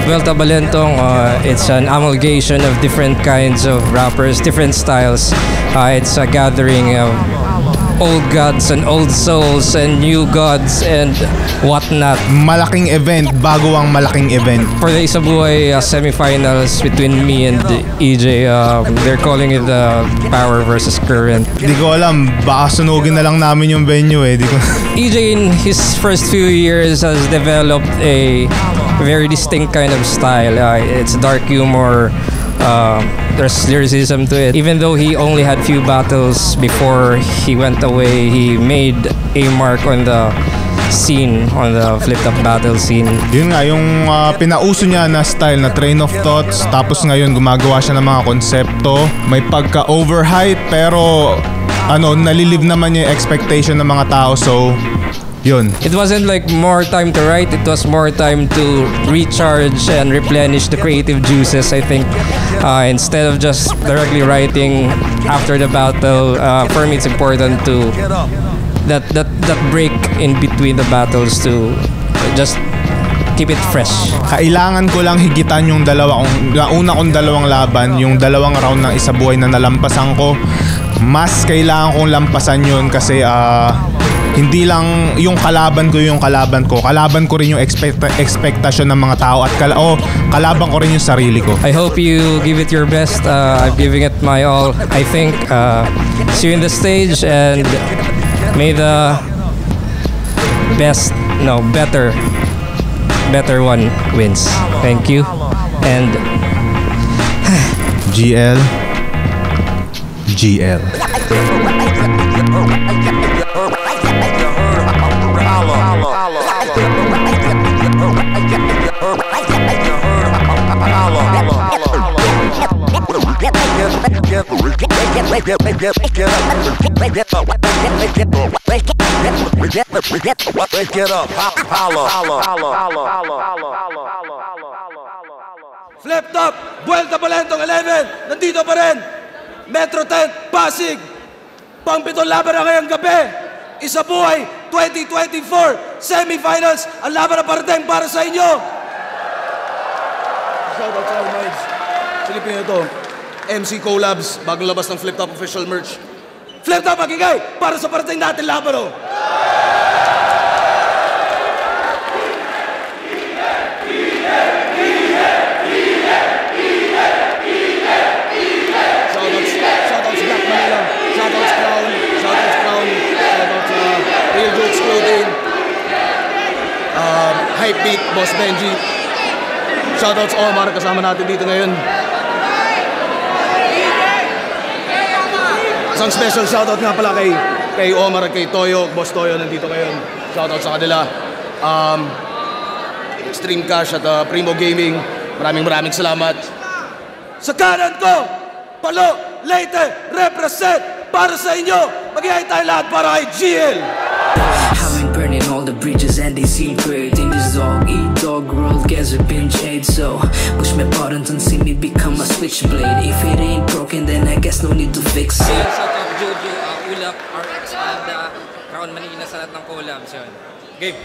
Vuelta Balentong, it's an amalgamation of different kinds of rappers, different styles. It's a gathering of old gods and old souls and new gods and whatnot. Malaking event, bago ang malaking event. For the Isabuhay semifinals between me and EJ, they're calling it the Power versus Current. Di ko alam, baka sunugin na lang namin yung venue eh. EJ in his first few years has developed a very distinct kind of style. It's dark humor. There's lyricism to it. Even though he only had few battles before he went away, he made a mark on the scene, on the flipped up battle scene. Yun nga, yung pinauso niya na style na train of thoughts, tapos ngayon gumagawa siya ng mga konsepto. May pagka-overhype pero nalilive naman yung expectation ng mga tao, so yun. It wasn't like more time to write, it was more time to recharge and replenish the creative juices, I think. Instead of just directly writing after the battle, for me it's important to that break in between the battles to just keep it fresh. Kailangan ko lang higitan yung una kong dalawang laban, yung dalawang round ng Isabuhay na nalampasan ko. Mas kailangan kong lampasan yun kasi hindi lang yung kalaban ko rin yung expectation ng mga tao at kalaban ko rin yung sarili ko. I hope you give it your best. I'm giving it my all. I think see you in the stage and may the better one wins. Thank you. And GL. Flipped up, Vuelta Balentong 11, nandito pa rin. Metro 10, Pasig. Pang-pitong laban na ngayong gabi. Isabuhay 2024 semifinals. Ang laban na parating para sa inyo. Shout out sa all minds. Silipin nyo ito. MC Collabs, bagong labas ng Flipped Up official merch. Flipped Up, magigay para sa parating natin laban o. Hype Beat, Boss Benji. Shoutouts Omar, kasama natin dito ngayon. Isang special shoutout nga pala kay Omar at kay Toyo. Boss Toyo nandito ngayon. Shoutout sa kanila. Extreme Cash at Primo Gaming. Maraming salamat. Sa kanan ko, Palo, Leyte, represent para sa inyo. Mag-ihay tayo lahat para kay GL. Burning all the bridges and they seem great. In this dog eat dog world, guess we've been jade. So push my buttons and see me become a switchblade. If it ain't broken, then I guess no need to fix it. Shout out Jojo, Ulap, RX, and Crown Manila sa lahat ng collabs yun. Gabe.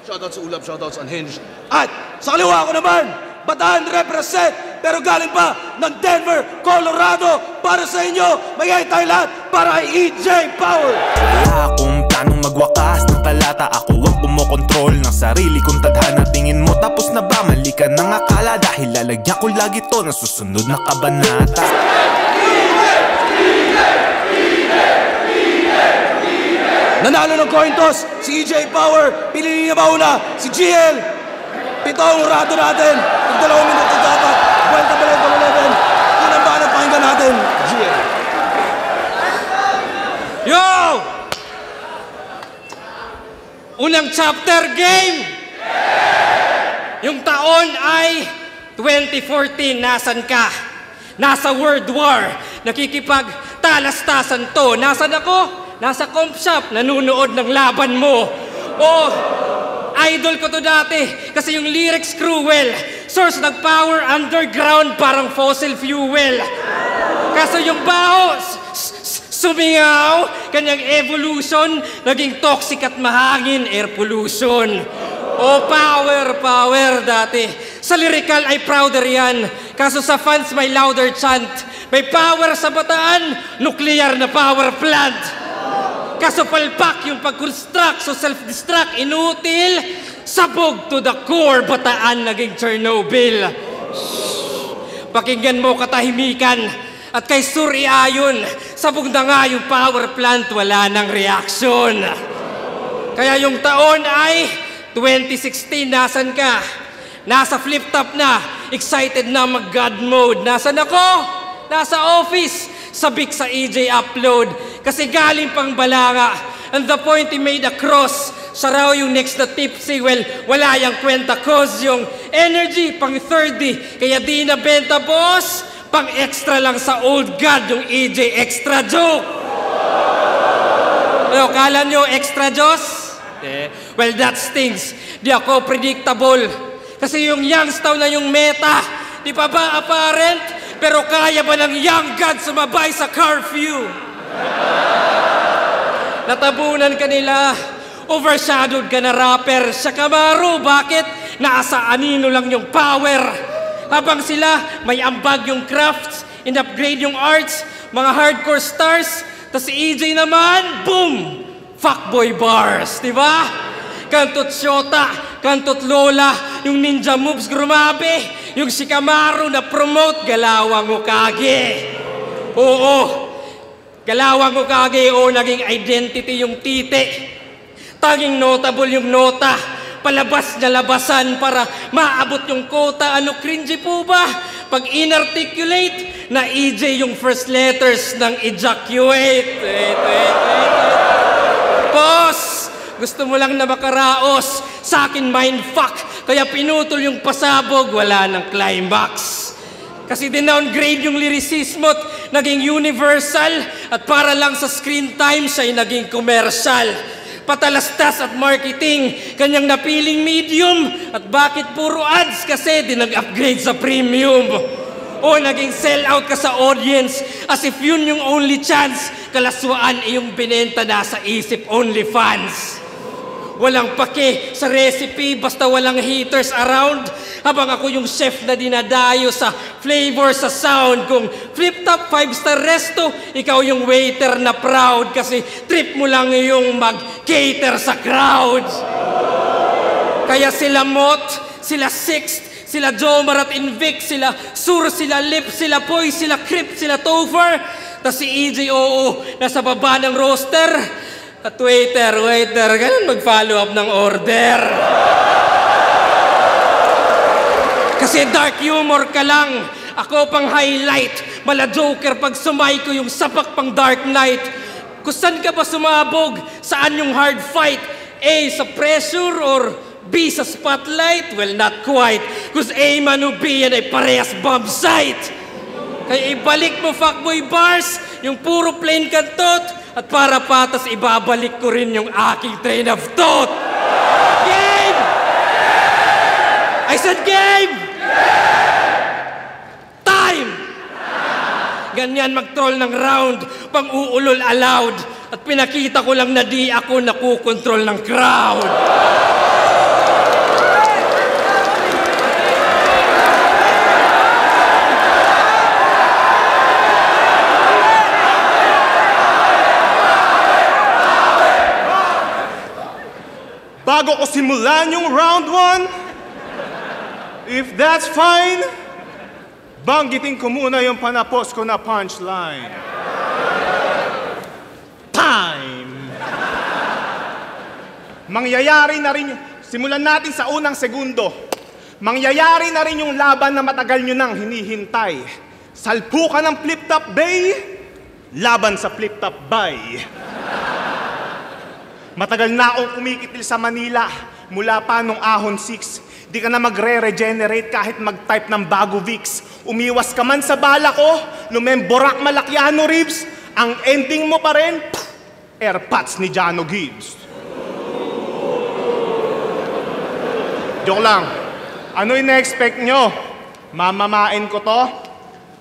Shoutout sa Ulap, shoutout sa Unhinged. At sa kaliwa ko naman, Bataan represent, pero galing pa ng Denver, Colorado. Para sa inyo, magiging tayo lahat para kay EJ Power. Wala akong planong magwakas ng talata. Ako ang kumokontrol ng sarili kong tadhana. Tingin mo tapos na ba? Mali ka ng akala. Dahil lalagyan ko lagi to na susunod na kabanata. Nanalo ng coin toss si EJ Power. Pinili niya ba una? Si GL. Pitong rado natin. Yung 2 minuto dapat. Vuelta Balentong 11. Yun ang banat pakinggan natin. GL. Yo! Unang chapter game! Yung taon ay 2014. Nasaan ka? Nasa World War. Nakikipagtalastasan to. Nasaan ako? Nasa comp shop. Nanunood ng laban mo. Oh! Idol ko to dati kasi yung lyrics cruel. source ng power underground parang fossil fuel. Kaso yung baho, sumingaw, kanyang evolution, naging toxic at mahangin, air pollution. Oh, power dati. Sa lyrical ay prouder yan. Kaso sa fans may louder chant. May power sa Bataan, nuclear na power plant. Kaso palpak yung pag-construct, so self-destruct, inutil. Sabog to the core, Bataan naging Chernobyl. Pakinggan mo katahimikan. At kay Suri Ayon, sabog na nga yung power plant, wala nang reaksyon. Kaya yung taon ay 2016, nasan ka? Nasa flip top na, excited na mag-God mode. Nasan ako? Nasa office, sabik sa EJ upload. Kasi galing pang Balanga. And the point he made across, siya raw yung next na tipsy. Well, wala yung kwenta cause yung energy pang 30. Kaya di na benta boss, pang extra lang sa old god yung EJ extra joke. Ano, kala nyo extra Diyos? Well, that stings. Di ako predictable. Kasi yung Youngstown na yung meta. Di pa ba apparent? Pero kaya ba ng young god sumabay sa curfew? Natabunan ka nila. Overshadowed ka na rapper. Sa Camaro, bakit? Nasa anino lang yung power. Habang sila, may ambag yung crafts, in-upgrade yung arts, mga hardcore stars. Tas si EJ naman, boom! Fuckboy bars, di ba? Kantot Shota, kantot Lola, yung ninja moves grumabe, yung si Camaro na promote, galawang ukage. Oo, galawang ukage, o naging identity yung tite. Tanging notable yung nota, palabas na labasan para maabot yung quota. Ano cringy po ba? Pag inarticulate, na EJ yung first letters ng ejaculate. Wait. Boss, gusto mo lang na makaraos. Sa akin mindfuck, kaya pinutol yung pasabog, wala ng climax. Kasi dinowngrade yung lyricismo at naging universal. At para lang sa screen time, siya'y naging commercial. Patalastas at marketing, kanyang napiling medium. At bakit puro ads? Kasi di nag-upgrade sa premium. O naging sell out ka sa audience as if yun yung only chance. Kalaswaan yung binenta na sa isip only fans. Walang pake sa recipe basta walang haters around. Habang ako yung chef na dinadayo sa flavor sa sound. Kung flip top 5-star resto, ikaw yung waiter na proud. Kasi trip mo lang yung mag-cater sa crowds. Kaya sila Mot, sila Sixth, sila Jomar at Invic, sila Sur, sila Lip, sila Poy, sila Crip, sila Topher. Tas si EJ Oo, nasa baba ng roster. At waiter, ganun mag-follow up ng order. Kasi dark humor ka lang, ako pang highlight. Mala Joker pag sumay ko yung sapak pang Dark Knight. Kung saan ka ba sumabog? Saan yung hard fight? A, sa pressure or B, sa spotlight? Well, not quite. Cause A man o B yan ay parehas bomb site. Kaya ibalik mo fuckboy bars, yung puro plain kantot. At para patas, ibabalik ko rin yung aking train of thought. Game! I said game! Time! Ganyan mag-troll ng round, pang-uulol allowed. At pinakita ko lang na di ako nakukontrol ng crowd. Bago ko simulan yung round 1, if that's fine, banggitin ko muna yung panapos ko na punchline. Time! Mangyayari na rin, simulan natin sa unang segundo. Mangyayari na rin yung laban na matagal nyo nang hinihintay. Salpukan ng flip-top bay, laban sa flip-top bay. Matagal na akong kumikitil sa Manila, mula pa nung Ahon 6. Di ka na magre-regenerate kahit mag-type ng bago Vicks. Umiwas ka man sa bala ko, lumemborak Malakiano ribs, ang ending mo pa rin, airpods ni Jano Gibbs. Joke lang. Ano ina-expect nyo? Mamamain ko to?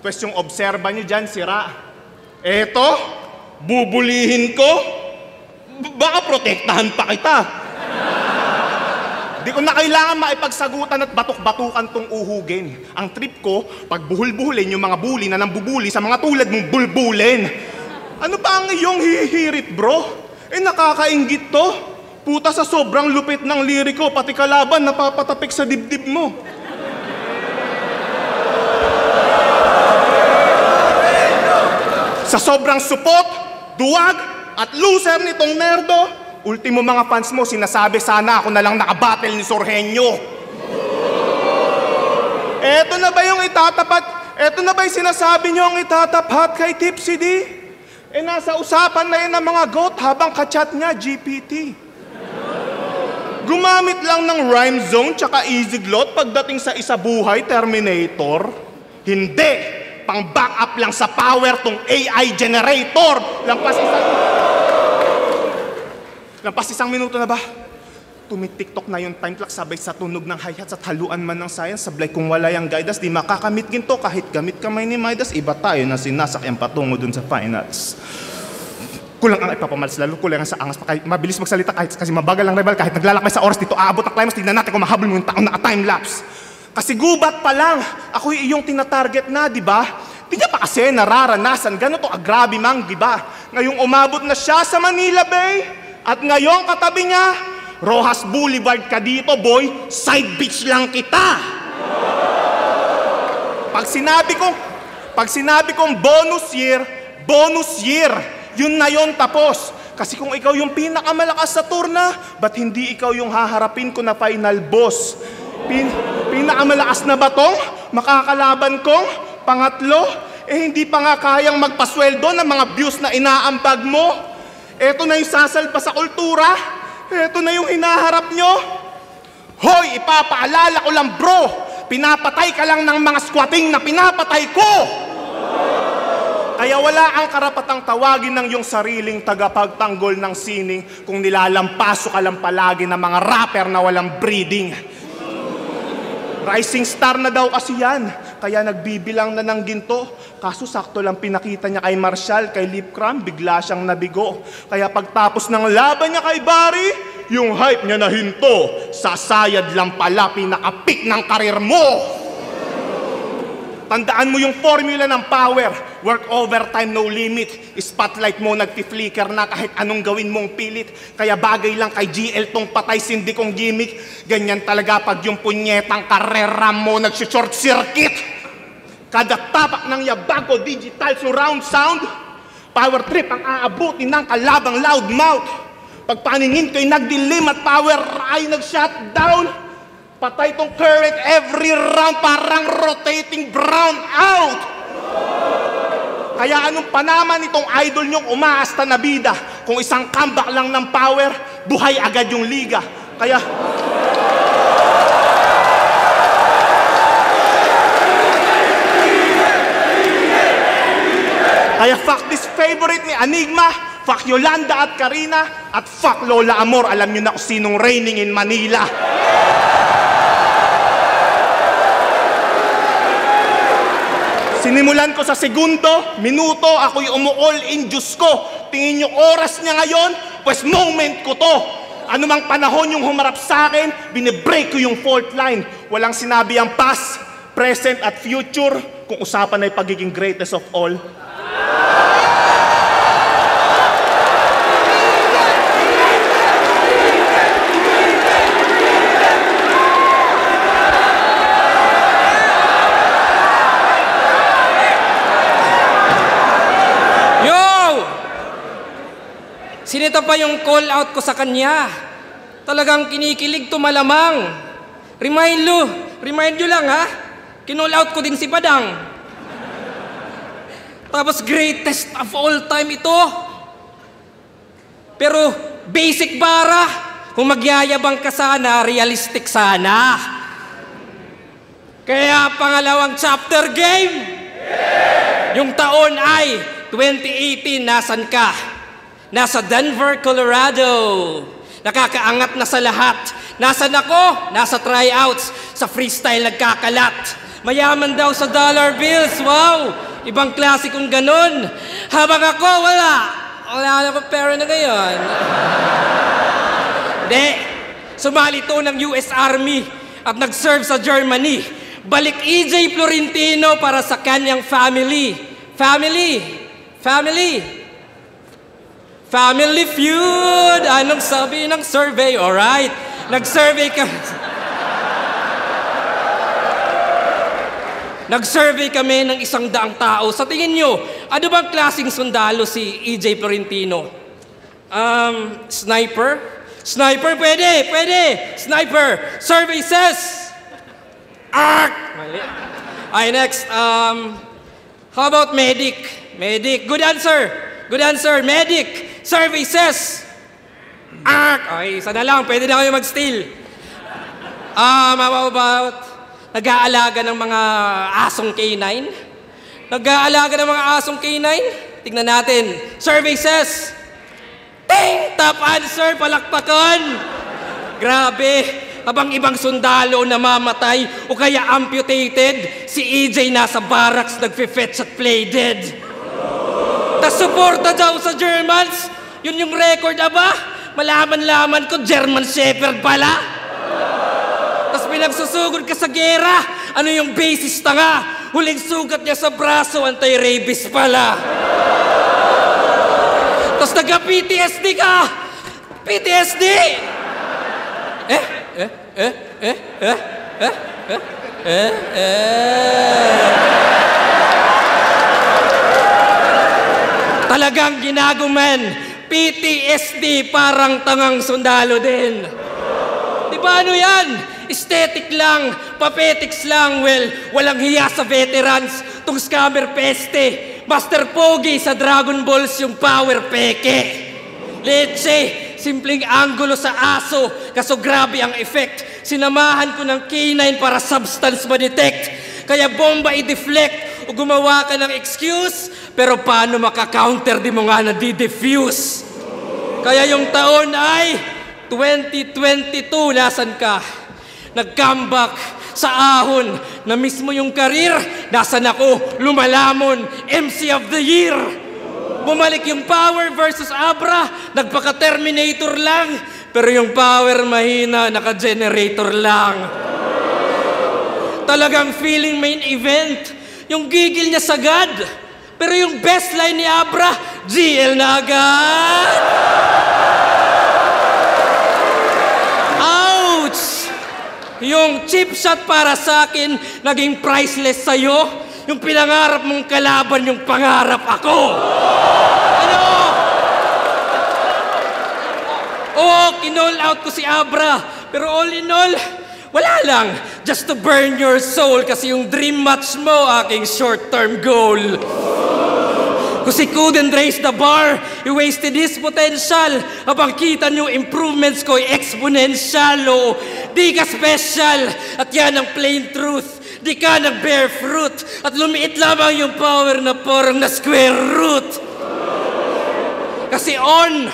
Pwes yung obserba nyo dyan, sira. Eto, bubulihin ko? Baka protektahan pa kita. Di ko na kailangan maipagsagutan at batok-batukan tong uhugin. Ang trip ko, pag buhul-buhulin yung mga bully na nambubuli sa mga tulad mong bulbulin. Ano ba ang iyong hihirit, bro? Nakakainggit to. Puta, sa sobrang lupit ng liriko, pati kalaban napapatapik sa dibdib mo. Sa sobrang supot, duwag, at loser nitong nerdo, ultimo mga fans mo, sinasabi sana ako na lang nakabattle ni Sorhenyo. Eto na ba yung itatapat? Eto na ba yung sinasabi nyo ang itatapat kay Tipsy D? Nasa usapan na yun ng mga goat habang kachat niya, GPT. Gumamit lang ng rhyme zone tsaka easy glot pagdating sa isa buhay, Terminator. Hindi! Pang-backup lang sa power tong AI generator. Lampas isang minuto na ba? Tumitiktok na yung time clock sabay sa tunog ng hi-hats at haluan man ng science. Sablay kung wala yung guidance, di makakamit ginto kahit gamit kamay ni Midas. Iba tayo na sinasakyan patungo dun sa finals. Kulang ang ipapamalas, lalo kulang sa angas pa kahit mabilis magsalita kahit kasi mabagal ang rival kahit naglalakbay sa oras dito aabot ang climax. Tignan natin kung mahabol mo yung taong naka-timelapse. Kasi gubat pa lang, ako iyong tinatarget na, di ba? Di niya pa kasi nararanasan, gano'n to agrabe mang, di ba? Ngayong umabot na siya sa Manila Bay, at ngayong katabi niya, Rojas Boulevard ka dito, boy, side beach lang kita. Pag sinabi kong bonus year, yun na yun tapos. Kasi kung ikaw yung pinakamalakas sa turna, ba't hindi ikaw yung haharapin ko na final boss? Pinakamalakas na ba tong makakalaban kong pangatlo? Hindi pa nga kayang magpasweldo ng mga views na inaambag mo. Eto na yung sasalpa sa kultura. Eto na yung hinaharap nyo. Hoy, ipapaalala ko lang bro, pinapatay ka lang ng mga squatting na pinapatay ko. Kaya wala ang karapatang tawagin ng iyong sariling tagapagtanggol ng sining kung nilalampaso ka lang palagi ng mga rapper na walang breeding. Rising star na daw kasi yan, kaya nagbibilang na ng ginto. Kaso sakto lang pinakita niya kay Marshall, kay Lip Cram, bigla siyang nabigo. Kaya pagtapos ng laban niya kay Barry, yung hype niya na hinto, sasayad lang pala pinaka-peak ng karir mo. Tandaan mo yung formula ng power. Work overtime, no limit. Spotlight mo, nagti-flicker na kahit anong gawin mong pilit. Kaya bagay lang kay GL tong patay sindi kong gimmick. Ganyan talaga pag yung punyetang karera mo nag-short circuit. Kada tapak ng yabag o digital surround sound, power trip ang aabutin ng kalabang loudmouth. Pag paningin ko'y nagdilim at power ay nag-shutdown, patay tong current every round, parang rotating brown out. Kaya anong panaman itong idol nyong umaasta na bida? Kung isang comeback lang ng power, buhay agad yung liga. Kaya fuck this favorite ni Enigma, fuck Yolanda at Karina, at fuck Lola Amor. Alam nyo na kung sinong reigning in Manila. Sinimulan ko sa segundo, minuto, ako'y umu-all in Diyos ko. Tingin nyo oras niya ngayon, pues moment ko to. Ano mang panahon yung humarap sa akin, binibreak ko yung fault line. Walang sinabi ang past, present at future, kung usapan ay pagiging greatest of all. Sinita pa yung call out ko sa kanya. Talagang kinikilig to malamang. Remind you lang ha. Kinall out ko din si Padang. Tapos greatest of all time ito. Pero basic bara. Kung magyayabang ka sana, realistic sana. Kaya pangalawang chapter game. Yung taon ay 2018, nasan ka? Nasa Denver, Colorado. nakakaangat na sa lahat. Nasaan ako? Nasa tryouts. Sa freestyle nagkakalat. Mayaman daw sa dollar bills. Wow! Ibang klase kong ganun. Habang ako, wala. Wala na akong pera na ngayon. Hindi. Sumali to ng US Army at nag-serve sa Germany. Balik EJ Florentino para sa kanyang family. Family feud! Anong sabi ng survey? Alright. Nag-survey kami ng 100 tao. Sa tingin nyo, ano bang klaseng sundalo si EJ Florentino? Sniper? Sniper, pwede! Sniper! Survey says... Mali. Ay, next. How about medic? Good answer. Medic. Survey says... Okay, isa na lang. Pwede na kayo mag-steal. How about... Nag-aalaga ng mga asong K9? Tingnan natin. Survey says... Ting! Top answer, palakpakan! Grabe! Habang ibang sundalo namamatay o kaya amputated, si EJ nasa barracks nagfe-fetch at play dead. Tas suporta daw sa Germans. Yun yung record, aba? Malaman-laman ko, German Shepherd pala. Tas pinagsusugod ka sa gera. Ano yung basis tanga? Huling sugat niya sa braso, anti-rabies pala. Tas nagka-PTSD ka. PTSD! Talagang ginaguman. PTSD parang tangang sundalo din. Di ba ano yan? Aesthetic lang, papetics lang. Well, walang hiya sa veterans. Tung scammer peste. Master Pogi sa Dragon Balls yung power peke. Leche, simpleng angulo sa aso. Kaso grabe ang effect. Sinamahan ko ng K9 para substance ma-detect. Kaya bomba i-deflect o gumawa ka ng excuse. Pero paano maka-counter di mo nga na-defuse? Kaya yung taon ay 2022, nasan ka? Nag-comeback sa ahon na mismo yung karir. Nasan ako? Lumalamon, MC of the Year. Bumalik yung power versus Abra. Nagpaka-Terminator lang. Pero yung power mahina, naka-generator lang. Talagang feeling main event. Yung gigil niya sagad. Pero yung best line ni Abra, GL na agad. Ouch! Yung chip shot para sa akin, naging priceless sa'yo. Yung pinangarap mong kalaban, yung pangarap ako. Ano? Oo, kinall out ko si Abra. Pero all in all, wala lang. Just to burn your soul kasi yung dream match mo, aking short-term goal. Kasi couldn't raise the bar, he wasted his potential. Habang kita nyo improvements ko, exponential. Oh, di ka special, at yan ang plain truth. Di ka nag-bear fruit, at lumiit lamang yung power na parang na square root. Kasi on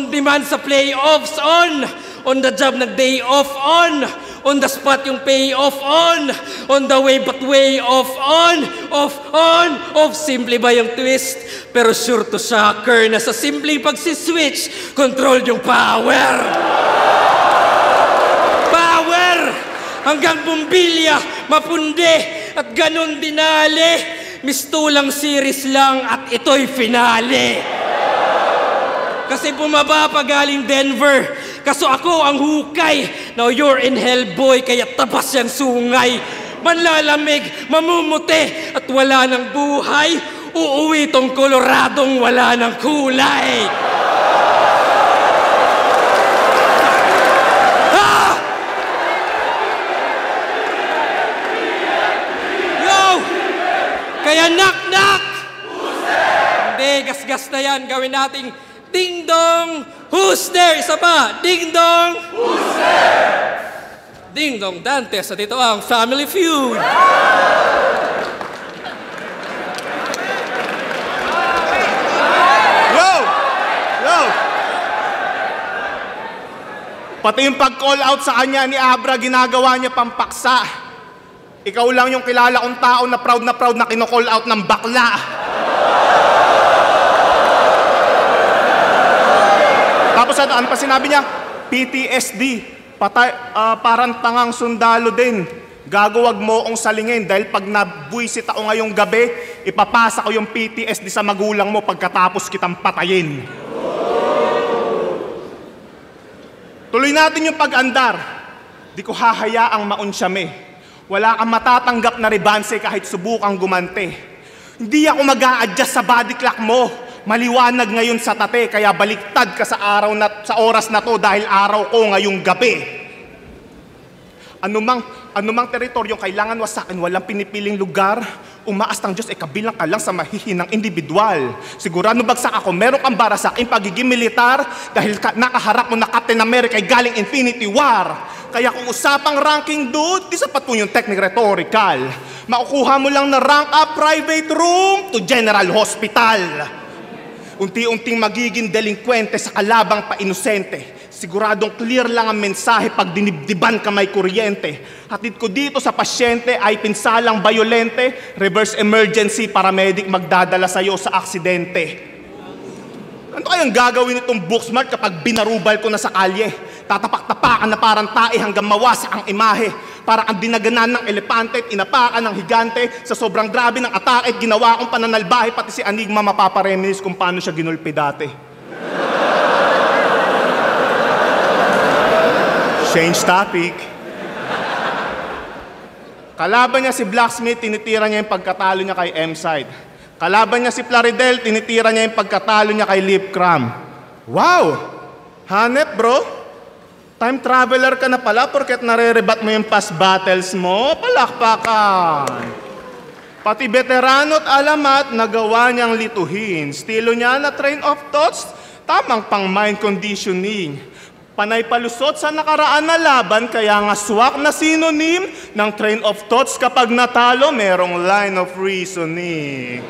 demand sa playoffs, on the job nag-day off, on the spot yung payoff, on the way but way off, off. Simple ba yung twist? Pero sure to shocker na sa simpleng pagsiswitch, control yung power. Power! Hanggang bumbilya, mapundi, at ganun dinali. Mistulang series lang at ito'y finale. Kasi bumaba pa galing Denver. Kaso ako ang hukay. Now you're in hell, boy, kaya tabas yung sungay. Manlalamig, mamumuti, at wala ng buhay. Uuwi tong Coloradong wala ng kulay. Ah! Yo! Kaya knock-knock! Hindi, gas-gas na yan. Gawin nating ding-dong, who's there? Isa pa, ding-dong, who's there? Ding-dong Dantes, at ito ang Family Feud. Yo! Pati yung pag-call out sa kanya ni Abra, ginagawa niya pampaksa. Ikaw lang yung kilala kong tao na proud na kino-call out ng bakla. Tapos ano pa sinabi niya? PTSD, parang tangang sundalo din. Gago, wag mo akong salingin dahil pag nabwisit ako ngayong gabi, ipapasa ko yung PTSD sa magulang mo pagkatapos kitang patayin. Tuloy natin yung pag-andar. Di ko hahayaang maunsyame. Wala kang matatanggap na ribanse kahit subukang gumante. Hindi ako mag-a-adjust sa body clock mo. Maliwanag ngayon sa tate, kaya baliktad ka sa oras na to dahil araw ko ngayong gabi. Anumang teritoryong kailangan wasakin, walang pinipiling lugar. Umaas ng Diyos, kabilang ka lang sa mahihinang individual. Sigurado bagsak ako, meron kang bara sa aking pagiging militar dahil nakaharap mo na Captain America ay galing Infinity War. Kaya kung usapang ranking dude, di sapat po yung technique rhetorical. Makukuha mo lang na rank up private room to general hospital. Unti-unting magiging delinkwente sa kalabang pa-inosente. Siguradong clear lang ang mensahe pag dinibdiban ka may kuryente. Hatid ko dito sa pasyente ay pinsalang bayolente, reverse emergency, paramedic magdadala sa'yo sa aksidente. Ano kayang gagawin itong Booksmart kapag binarubal ko na sa kalye? Tatapak-tapakan na parang tae hanggang mawasak ang imahe. Para ang dinaganan ng elepante at inapakan ng higante. Sa sobrang grabe ng atake at ginawa kong pananalbahe, pati si Enigma mapapareminis kung paano siya ginulpi dati. Change topic. Kalaban niya si Blacksmith, tinitira niya yung pagkatalo niya kay M-Side. Kalaban niya si Plaridel, tinitira niya yung pagkatalo niya kay Lipcram. Wow! Hanep, bro. Time traveler ka na pala porket nare-rebat mo yung past battles mo. Palakpakan. Pati veterano at alamat, nagawa niyang lituhin. Stilo niya na train of thoughts, tamang pang mind conditioning. Panay palusot sa nakaraan na laban, kaya nga swak na synonym ng train of thoughts kapag natalo, merong line of reasoning.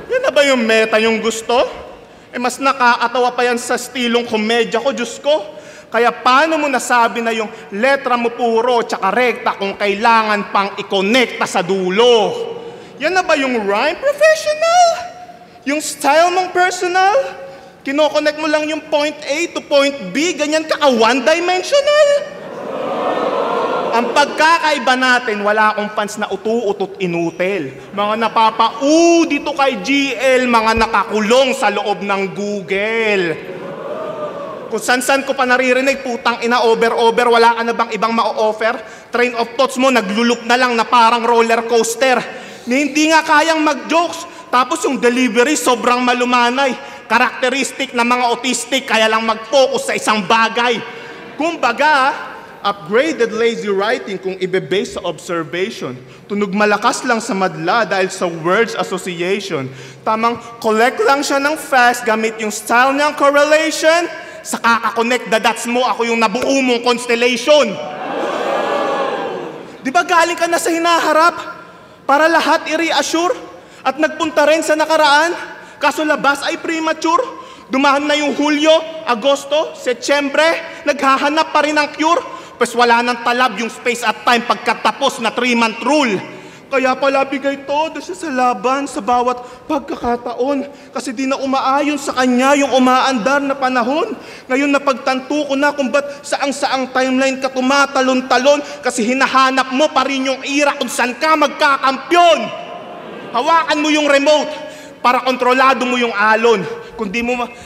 Yan na ba yung meta yung gusto? Mas nakakatawa pa yan sa stilong komedya ko, Diyos ko. Kaya paano mo nasabi na yung letra mo puro tsaka rekta kung kailangan pang i-connecta sa dulo? Yan na ba yung rhyme professional? Yung style mong personal? Kino-connect mo lang yung point A to point B, ganyan ka one-dimensional. Ang pagkakaiba natin, wala akong fans na utu-utot inutil. Mga napapa-u dito kay GL, mga nakakulong sa loob ng Google. Kung san-san ko pa naririnig, putang ina, over-over, wala ka na bang ibang ma-offer? Train of thoughts mo, naglulup na lang na parang roller coaster. Hindi nga kayang mag-jokes, tapos yung delivery sobrang malumanay. Karakteristik ng mga autistic, kaya lang mag-focus sa isang bagay. Kumbaga, upgraded lazy writing kung ibe-base sa observation. Tunog malakas lang sa madla dahil sa words association. Tamang collect lang siya ng fast gamit yung style niyang correlation. Sa kaka-connect the dots mo, ako yung nabuo mong constellation. Di ba galing ka na sa hinaharap para lahat i-reassure at nagpunta rin sa nakaraan? Kaso labas ay premature. Dumaan na yung Hulyo, Agosto, Setyembre, naghahanap pa rin ng cure. Pues wala nang talab yung space at time pagkatapos na 3-month rule. Kaya pala bigay todo siya sa laban sa bawat pagkakataon. Kasi di na umaayon sa kanya yung umaandar na panahon. Ngayon napagtanto ko na kung ba't saang-saang timeline ka tumatalon-talon. Kasi hinahanap mo pa rin yung era kung saan ka magkakampyon. Hawakan mo yung remote para kontrolado mo yung alon.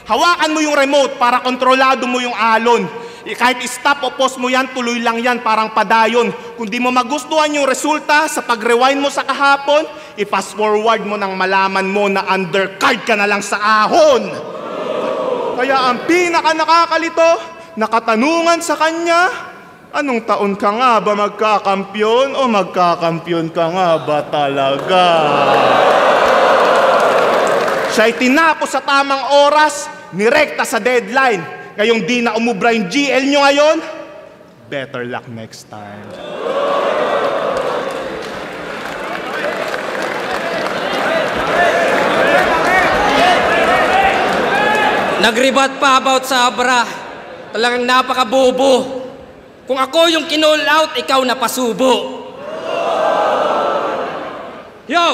Hawakan mo yung remote para kontrolado mo yung alon. Kahit stop o pause mo yan, tuloy lang yan, parang padayon. Kung di mo magustuhan yung resulta sa pag-rewind mo sa kahapon, i-fast forward mo nang malaman mo na undercard ka na lang sa ahon. Kaya ang pinaka nakakalito, nakatanungan sa kanya, anong taon ka nga ba magkakampyon o magkakampyon ka nga ba talaga? Siya'y tinapos sa tamang oras, nirekta sa deadline. Ngayong di na umubra yung GL nyo ngayon, better luck next time. Nagribat pa about sa Abra. Talagang napakabobo. Kung ako yung kinall out, ikaw napasubo. Yo!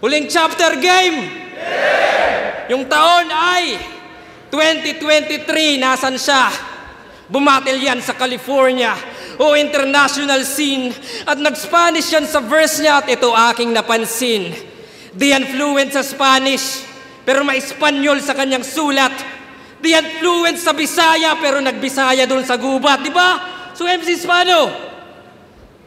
Huling chapter game! Yung taon ay 2023, nasan siya? Bumatil yan sa California o international scene at nag-Spanish yan sa verse niya at ito aking napansin. Di yan fluent sa Spanish pero may Espanyol sa kanyang sulat. Di yan fluent sa Bisaya pero nagbisaya doon sa gubat, di ba? So MC Spano,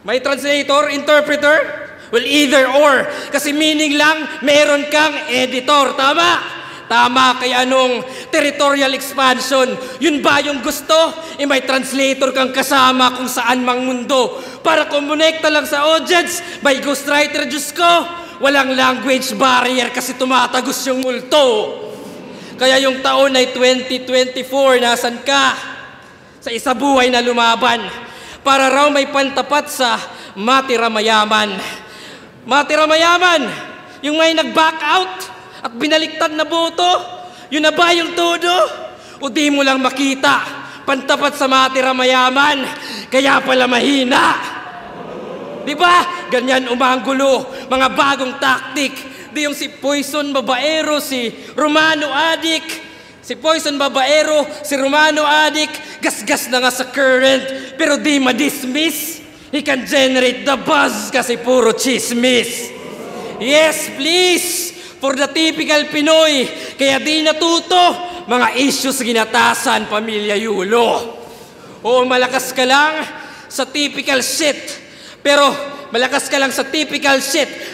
may translator, interpreter? Well, either or. Kasi meaning lang, meron kang editor. Tama? Tama, kaya anong territorial expansion? Yun ba yung gusto? May translator kang kasama kung saan mang mundo. Para kumonekta lang sa audience, may ghostwriter, Diyos ko. Walang language barrier kasi tumatagos yung multo. Kaya yung taon ay 2024, nasan ka? Sa isa buhay na lumaban. Para raw may pantapat sa matira mayaman. Matira mayaman, yung may nag-back out at binaliktad na boto, yun na ba yung todo? O di mo lang makita, pantapat sa matira mayaman, kaya pala mahina. Di ba? Ganyan umanggulo, mga bagong taktik. Di yung si Poison Babaero, si Romano Addict. Si Poison Babaero, si Romano Addict, gas-gas na nga sa current, pero di ma-dismiss. He can generate the buzz kasi puro chismis. Yes, please! For the typical Pinoy, kaya di natuto, mga issues ginatasan, pamilya Yulo. Oo, malakas ka lang sa typical shit, pero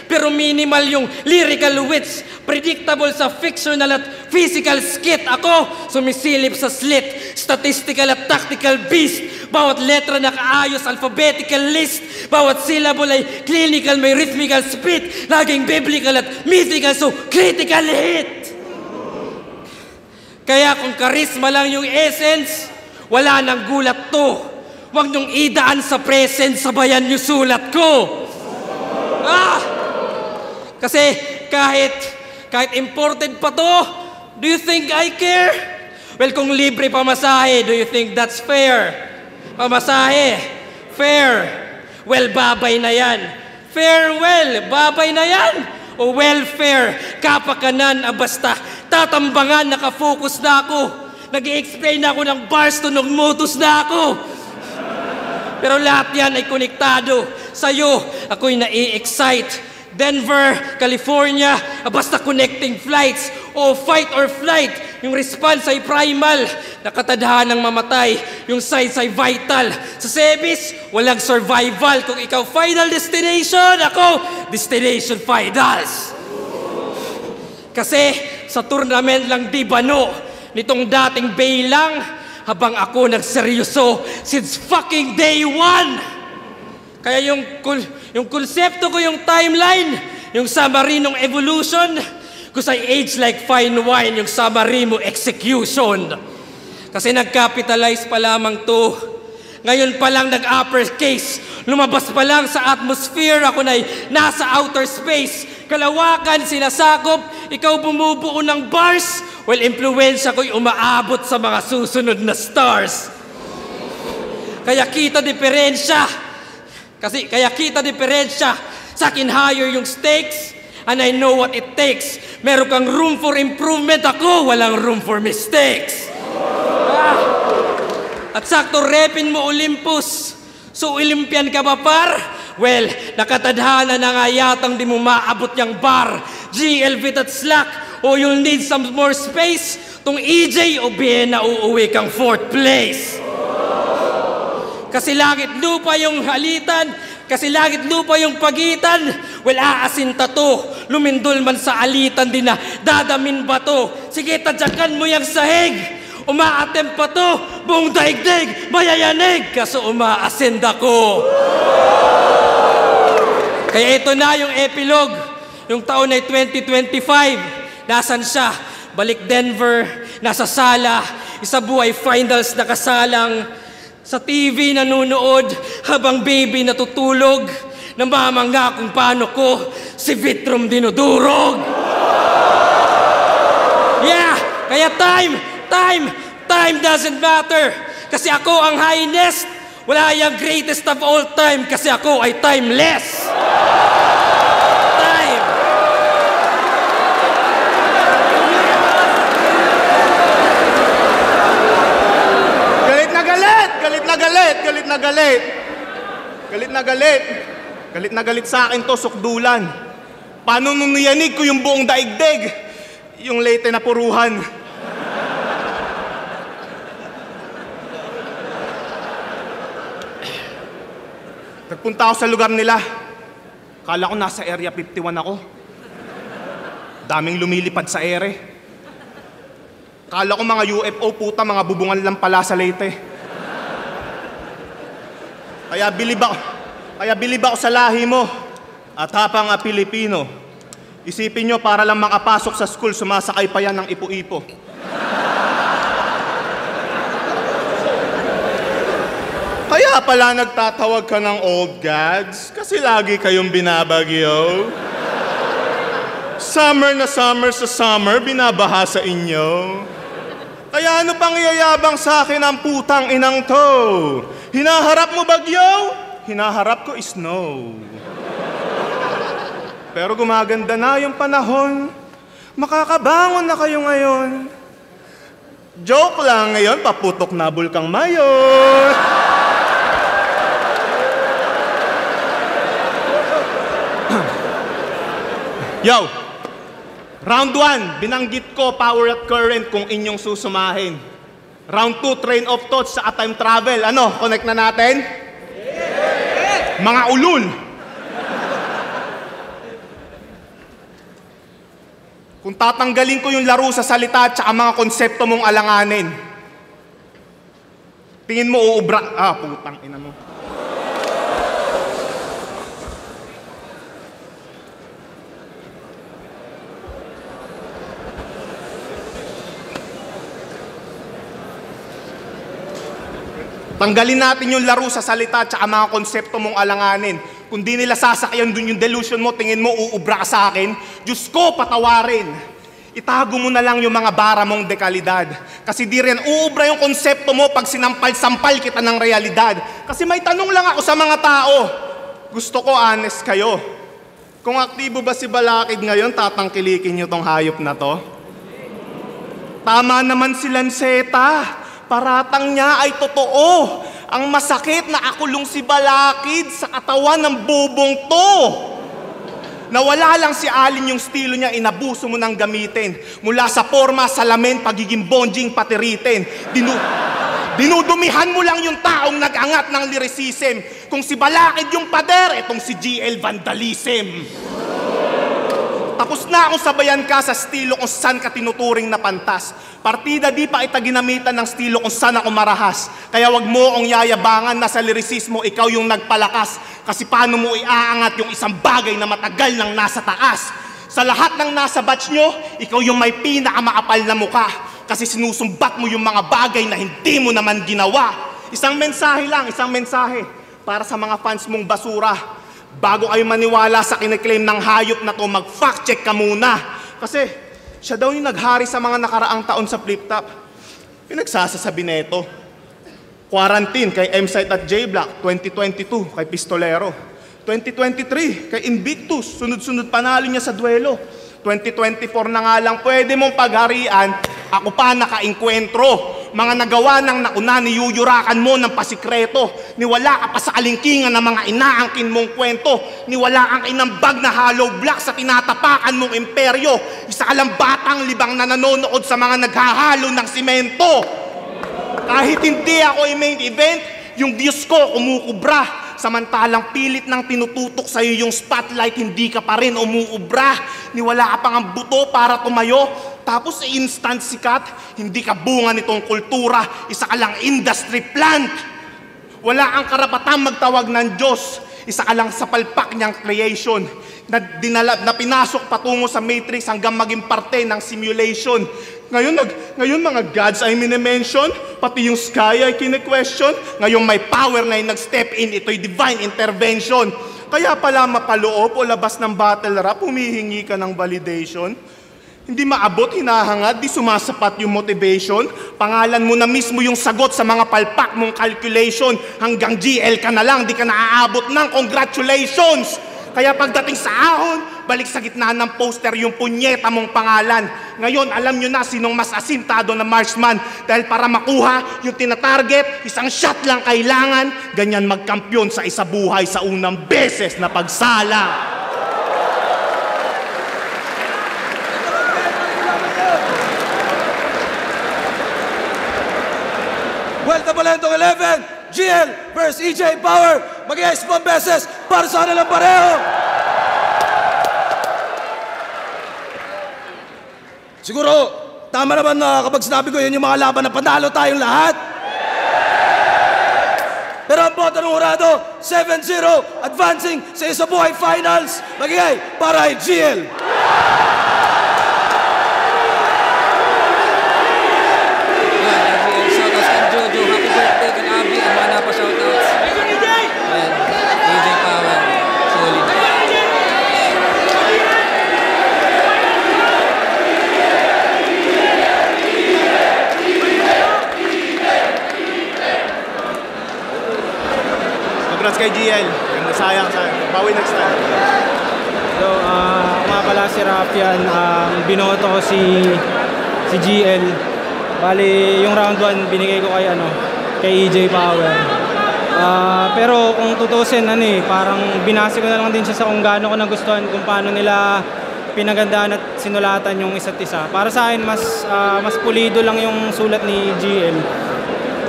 pero minimal yung lyrical wits, predictable sa fictional at physical skit. Ako, sumisilip sa slit, statistical at tactical beast. Bawat letra nakaayos, alphabetical list. Bawat syllable ay clinical, may rhythmical spit. Laging biblical at mythical, so critical hit. Kaya kung charisma lang yung essence, wala nang gulat to. Huwag niyong idaan sa present, sabayan niyo sulat ko. Kasi kahit imported pa to, do you think I care? Well, kung libre pamasahe, do you think that's fair? Pamasahe, fair. Well, babay na yan. Farewell, babay na yan. O welfare, kapakanan, basta tatambangan, nakafocus na ako. Nag-i-explain na ako ng bars, tunog motus na ako. Pero lahat yan ay konektado. Sa'yo, ako'y nai-excite. Denver, California, basta connecting flights. O fight or flight. Yung response ay primal. Nakatadhanang mamatay. Yung size ay vital. Sa service, walang survival. Kung ikaw final destination, ako destination finals. Kasi sa tournament lang di bano. Nitong dating bay lang, habang ako nagseryoso since fucking day one. Kaya yung konsepto ko, yung timeline, yung summary ng evolution, because I age like fine wine, yung summary mo execution. Kasi nag-capitalize pa lamang to. Ngayon pa lang nag-uppercase. Lumabas pa lang sa atmosphere, ako na'y nasa outer space. Kalawakan, sinasakop, ikaw bumubuo ng bars. Well, influensya ko'y umaabot sa mga susunod na stars. Kaya kita diferensya. Sa akin higher yung stakes, and I know what it takes. Meron kang room for improvement, ako walang room for mistakes. At sakto repin mo Olympus. So Olympian ka ba par? Well, nakatadhana na nga yatang di mo maabot yung bar. GL fit at slack, o you'll need some more space. Tung EJ o Vienna, uuwi kang 4th place. Kasi langit lupa yung halitan, kasi langit lupa yung pagitan. Well, aasinta to, lumindol man sa alitan, di na dadamin ba to? Sige, tadyakan mo yung sahig. Umaatem pa to, buong daigdig, mayayanig, kaso umaasin ako. Kaya ito na yung epilogue. Yung taon ay 2025. Nasaan siya? Balik Denver, nasa sala, isa buhay finals nakasalang. Sa TV nanonood, habang baby natutulog, namamanga kung paano ko si Vitrom dinudurog. Yeah, kaya Time doesn't matter kasi ako ang highest. Wala yung greatest of all time kasi ako ay timeless. Time. Galit na galit! Galit na galit! Galit na galit! Galit na galit! Galit na galit sa akin to, sukdulan. Paano nung niyanig ko yung buong daigdig? Yung late na puruhan. Nagpunta ako sa lugar nila. Kala ko nasa Area 51 ako. Daming lumilipad sa ere. Kala ko mga UFO, puta, mga bubungan lang pala sa Leyte. Kaya bilib ako sa lahi mo. At hapang Pilipino, isipin nyo para lang makapasok sa school, sumasakay pa yan ng ipo-ipo. Kaya pala nagtatawag ka ng old gods kasi lagi kayong binabagyo. Summer na summer sa summer, binabaha sa inyo. Kaya ano pang iyayabang sa akin ang putang inang to? Hinaharap mo bagyo? Hinaharap ko snow. Pero gumaganda na yung panahon. Makakabangon na kayo ngayon. Joke lang ngayon, paputok na bulkang mayon. Yo! Round 1, binanggit ko power at current kung inyong susumahin. Round 2, train of thoughts sa time travel. Ano, connect na natin? Yeah! Mga ulul! Kung tatanggalin ko yung laro sa salita at saka mga konsepto mong alanganin, tingin mo uubra... putang ina mo. Tanggalin natin yung laro sa salita at saka mga konsepto mong alanganin. Kung di nila sasakyan dun yung delusion mo, tingin mo uubra ka sa akin, Diyos ko, patawarin. Itago mo na lang yung mga bara mong dekalidad. Kasi di rin uubra yung konsepto mo pag sinampal-sampal kita ng realidad. Kasi may tanong lang ako sa mga tao. Gusto ko honest kayo. Kung aktibo ba si Balakid ngayon, tatangkilikin nyo tong hayop na to? Tama naman si Lanceta. Paratang niya ay totoo. Ang masakit na akulong si Balakid sa katawan ng bubong to. Nawala lang si Alin yung estilo niya, inabuso mo ng gamitin. Mula sa forma, salamin, pagiging bonjing, patiritin. Dinudumihan mo lang yung taong nag-angat ng lyricism. Kung si Balakid yung pader, etong si GL vandalism. Tapos na akong sabayan ka sa estilo kung saan ka tinuturing na pantas. Partida di pa kita ginamitan ng estilo kung saan ako marahas. Kaya wag mo akong yayabangan na sa lirisismo ikaw yung nagpalakas. Kasi paano mo iaangat yung isang bagay na matagal nang nasa taas? Sa lahat ng nasa batch nyo, ikaw yung may pinakamakapal na muka. Kasi sinusumbat mo yung mga bagay na hindi mo naman ginawa. Isang mensahe lang, isang mensahe para sa mga fans mong basura. Bago kayo maniwala sa kiniklaim ng hayop na to, mag-fact check ka muna. Kasi siya daw yung naghari sa mga nakaraang taon sa flip-top. Pinagsasasabi neto. Quarantine kay M-Site at J-Block, 2022 kay Pistolero. 2023 kay Invictus, sunod-sunod panalo niya sa duelo. 2024 na nga lang pwede mong pagharian, ako pa naka-inkwentro. Mga nagawa ng nauna, niyuyurakan mo ng pasikreto. Niwala ka pa sa kalingkingan ng mga inaangkin mong kwento. Niwala kang inambag na hollow block sa tinatapakan mong imperyo. Isa ka lang batang libang na nanonood sa mga naghahalo ng simento. Kahit hindi ako i-main event, yung Diyos ko kumukubra. Samantalang pilit ng tinututok sa'yo yung spotlight, hindi ka pa rin umuubra. Niwala ka pang ang buto para tumayo. Tapos instant sikat, hindi ka bunga nitong kultura, isa ka lang industry plant. Wala kang karapatang magtawag ng Diyos, isa ka lang sa palpak niyang creation na pinasok patungo sa matrix hanggang maging parte ng simulation. Ngayon mga gods ay minimension, pati yung sky ay kine-question. Ngayon may power na yung nag-step in, ito'y divine intervention. Kaya pala mapaloob o labas ng battle rap, humihingi ka ng validation. Hindi maabot, hinahangad, di sumasapat yung motivation. Pangalan mo na mismo yung sagot sa mga palpak mong calculation. Hanggang GL ka na lang, di ka naaabot ng congratulations. Kaya pagdating sa ahon, balik sa gitna ng poster yung punyeta mong pangalan. Ngayon, alam nyo na sinong mas asintado na marksman. Dahil para makuha yung tinatarget, isang shot lang kailangan. Ganyan magkampiyon sa isa buhay sa unang beses na pagsala. Vuelta Balentong 11, GL versus EJ Power. Mag-iayos po ang beses para sa kanilang pareho. Siguro, tama naman na kapag sinabi ko yun yung mga laban na panalo tayong lahat. Pero ang boto ng hurado, 7-0, advancing sa Isabuhay Finals. Mag-iay para kay GL. Happy birthday kay Abby and mga napa-shoutouts. And EJ Power, solid. Congrats kay GL. Sayang. Bawi next time. So, nga pala si Rafian, binoto ko si GL. Bali, yung round 1 binigay ko kay EJ Power. Pero kung tutusin, parang binase ko na lang din siya sa kung gaano ko nagustuhan, kung paano nila pinagandaan at sinulatan yung isa't isa. Para sa akin, mas pulido lang yung sulat ni GL.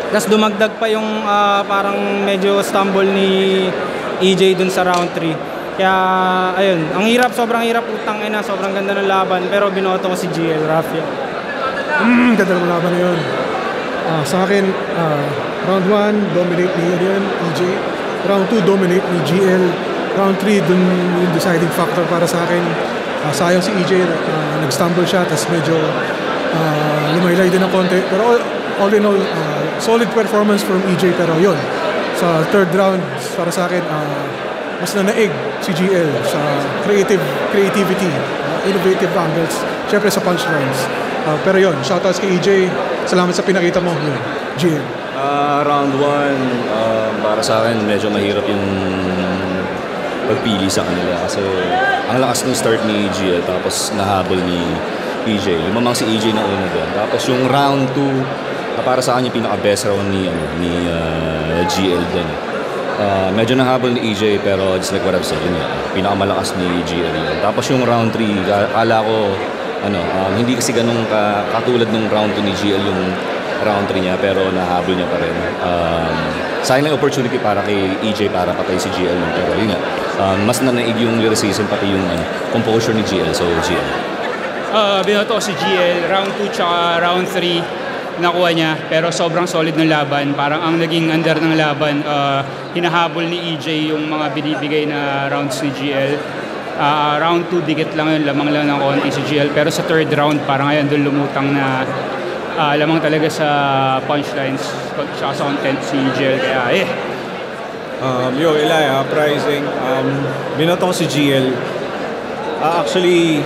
Tapos dumagdag pa yung parang medyo stumble ni EJ dun sa round 3. Kaya, ayun, ang hirap, sobrang hirap, utang ina, sobrang ganda ng laban. Pero binoto ko si GL, Rafian. Ganda ng laban na yun. Sa akin, round 1, dominate ni EJ. Round 2, dominate ni GL. Round 3, dun yung deciding factor para sa akin. Sayang si EJ, nag-stumble siya, tapos medyo lumaylay din ng konti. Pero all in all, solid performance from EJ. Pero yun, sa third round, para sa akin, mas nanaig si GL sa creativity, innovative angles, syempre sa punchlines. Pero yun, shoutouts kay EJ. Salamat sa pinakita mo. Yun, GL. Round 1, para sa akin, medyo mahirap yung pagpili sa kanila. Kasi ang lakas ng start ni GL, tapos nahabol ni EJ. Lumamang si EJ na una doon. Tapos yung round 2, para sa akin yung pinaka-best round ni GL doon. Medyo nahabol ni EJ, pero just like what I've said, pinakamalakas ni GL yun. Tapos yung round 3, akala ko, hindi kasi ganun katulad ng round 2 ni GL yung round 3 niya, pero nahabol niya pa rin. Sayang lang opportunity para kay EJ para patay si GL. Pero yun nga, mas nanaig yung lyricism, pati yung composure ni GL. So, GL. Binoto ko si GL, round 2 tsaka round 3 nakuha niya, pero sobrang solid ng laban. Parang ang naging under ng laban, hinahabol ni EJ yung mga binibigay na rounds ni GL. Round 2, dikit lang yun, lamang lang ng konti si GL. Pero sa third round, parang ngayon doon lumutang na lamang talaga sa punchlines tsaka sa content si GL. Kaya Eli, Uprising. Binoto ko si GL. Actually,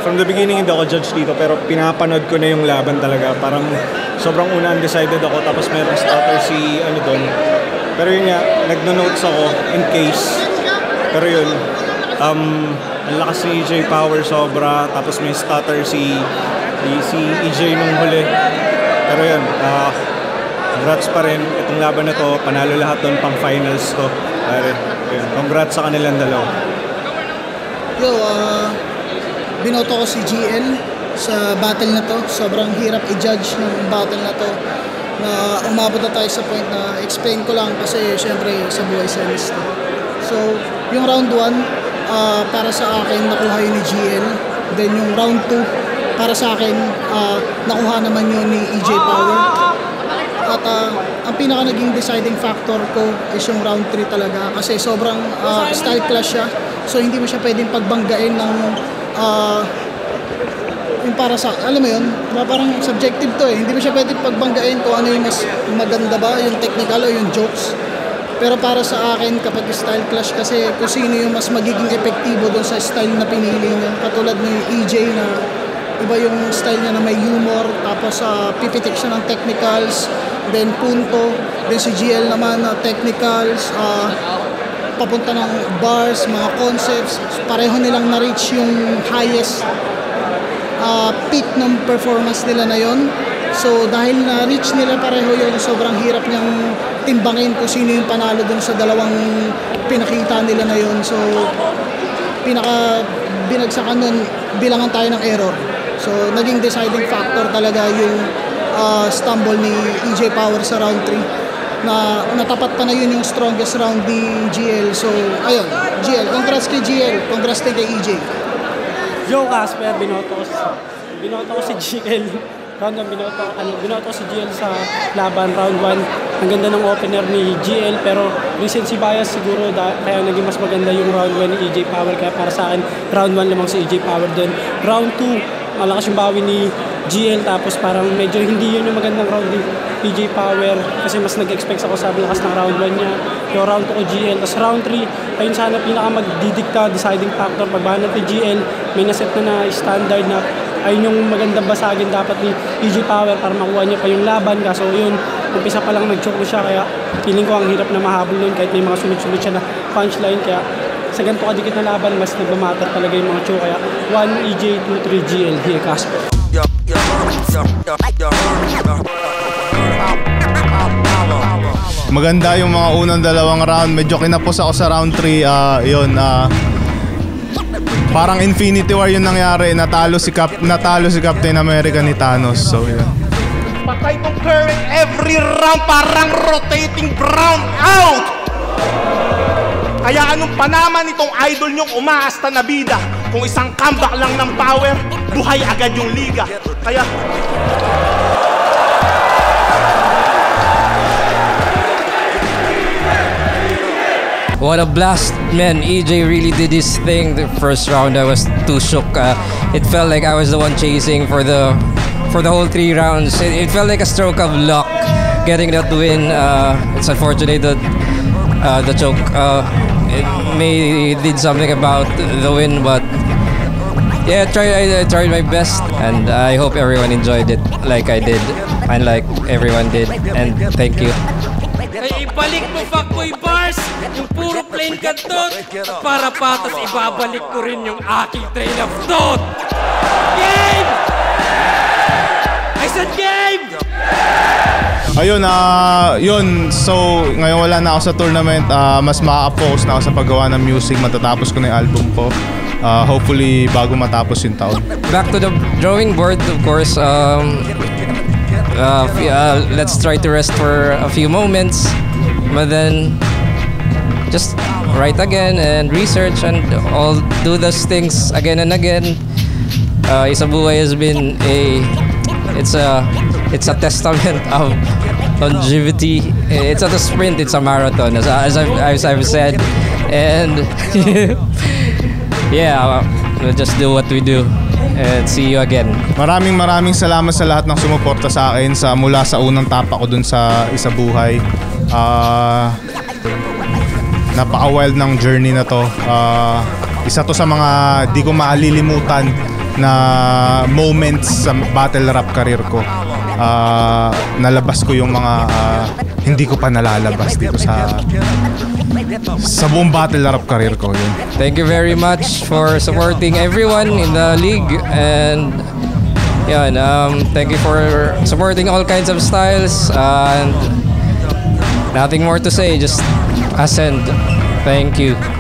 from the beginning hindi ako judge dito, pero pinapanood ko na yung laban talaga. Parang sobrang una undecided ako, tapos merong stutter si doon. Pero yun nga, nagno-notes ako in case. Pero yun, ang lakas ni EJ Power sobra, tapos may stutter si EJ nung huli. Pero yun, congrats pa rin. Itong laban na to, panalo lahat doon, pang finals to. Congrats sa kanilang dalawa. Binoto ko si GL sa battle na to. Sobrang hirap i-judge ng battle na to. Na umabot na tayo sa point na explain ko lang kasi syempre sa buhay series to. So, yung round 1, para sa akin, nakuha yun ni GL. Then yung round 2, para sa akin, nakuha naman yun ni EJ Power. At ang pinaka naging deciding factor ko is yung round 3 talaga. Kasi sobrang style clash siya. So hindi mo siya pwedeng pagbanggain ng yung para sa, alam mo yun, parang subjective to eh. Hindi mo siya pwedeng pagbanggain kung ano yung mas maganda ba, yung technical o yung jokes. Pero para sa akin, kapag style clash kasi kung sino yung mas magiging epektibo doon sa style na pinili niya. Katulad ng EJ na Iba yung style niya na may humor, tapos pipitik siya ng technicals, then punto, then si GL naman technicals, papunta ng bars, mga concepts, pareho nilang na-reach yung highest peak ng performance nila na yon. So dahil na-reach nila pareho yun, sobrang hirap niyang timbangin kung sino yung panalo dun sa dalawang pinakita nila na yun. So binagsakan nun, bilangan tayo ng error. So naging deciding factor talaga yung stumble ni EJ Power sa round 3 na natapat pa na yun yung strongest round ni GL. So ayun, GL, congrats kay GL, congrats kay EJ. Joe Casper, binoto ko si GL. Round 1, binoto ko si GL sa laban round 1. Ang ganda ng opener ni GL, pero recency bias siguro kaya naging mas maganda yung round 1 ni EJ Power. Kaya para sa akin, round 1 lamang si EJ Power din. Round 2, malakas yung bawi ni GL, tapos parang medyo hindi yun yung magandang round ni EJ Power kasi mas nag-expect ako sa lakas ng round 1 niya. Yung round 2 ko GL, tapos round 3 ayun sana pinaka magdidikta, deciding factor. Pagbahanap ni GL, may naset na standard na ayun yung magandang basagin dapat ni EJ Power para makuha niya pa yung laban. Kaso yun, umpisa pa lang nag-choke siya, kaya feeling ko ang hirap na mahabol nun kahit may mga sunod-sunod siya na punchline. Kaya sa ganito kadikit na laban, mas nagmamatter talaga yung mga choke. Kaya 1 EJ, 2, 3 GL. Here, Casper. Maganda yung mga unang dalawang round. Medyo kinapos ako sa round 3. Parang Infinity War yung nangyari. Natalo si Captain America ni Thanos. So, yun. Patay tong current every round, parang rotating brown out. Kaya anong panaman itong idol nyong umaasta na bida? Kung isang comeback lang ng Power, buhay agad yung liga. Kaya what a blast, man. EJ really did his thing. The first round I was too shook. It felt like I was the one chasing for the whole 3 rounds. It felt like a stroke of luck getting that win. It's unfortunate that the choke did something about the win, but yeah, I tried my best, and I hope everyone enjoyed it like I did and like everyone did, and thank you. Ay ibalik mo, fuckboy bars, yung puro plain kantot, para patas ibabalik ko rin yung aking train of thought. Game! I said game! Ayun, yun. So, ngayon wala na ako sa tournament. Mas maka-focus na ako sa paggawa ng music. Matatapos ko na yung album ko. Hopefully, bago matapos yung taon. Back to the drawing board, of course. Let's try to rest for a few moments, but then just write again and research and all do those things again and again. Isabuhay has been it's a testament of longevity. It's not a sprint, it's a marathon, as I've said, and yeah, we'll just do what we do. And see you again. Maraming salamat sa lahat ng sumuporta sa akin mula sa unang tapa ko dun sa Isabuhay. Napaka-wild ng journey na to. Isa to sa mga di ko maalilimutan na moments sa battle rap career ko. Nalabas ko yung mga hindi ko pa nalalabas dito sa buong battle rap career ko. Yun. Thank you very much for supporting everyone in the league, and thank you for supporting all kinds of styles, and nothing more to say, just ascend. Thank you.